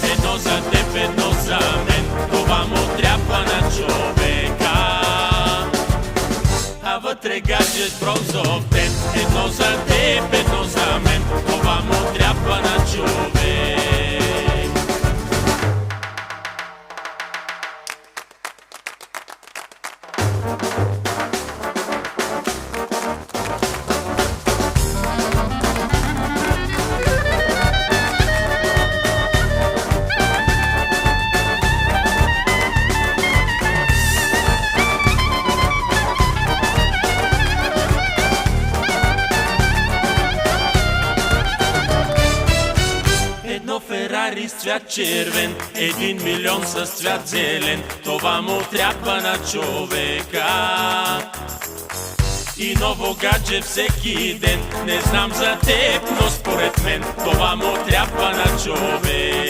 Едно за теб, едно за мен, това му трябва на човека. А вътре гадже с бронзов ден. Едно за теб, едно за мен, това му трябва на човек. Едно Ферари с цвят червен, 1 милион с цвят зелен, това му трябва на човека. И ново гадже всеки ден, не знам за теб, но според мен това му трябва на човек.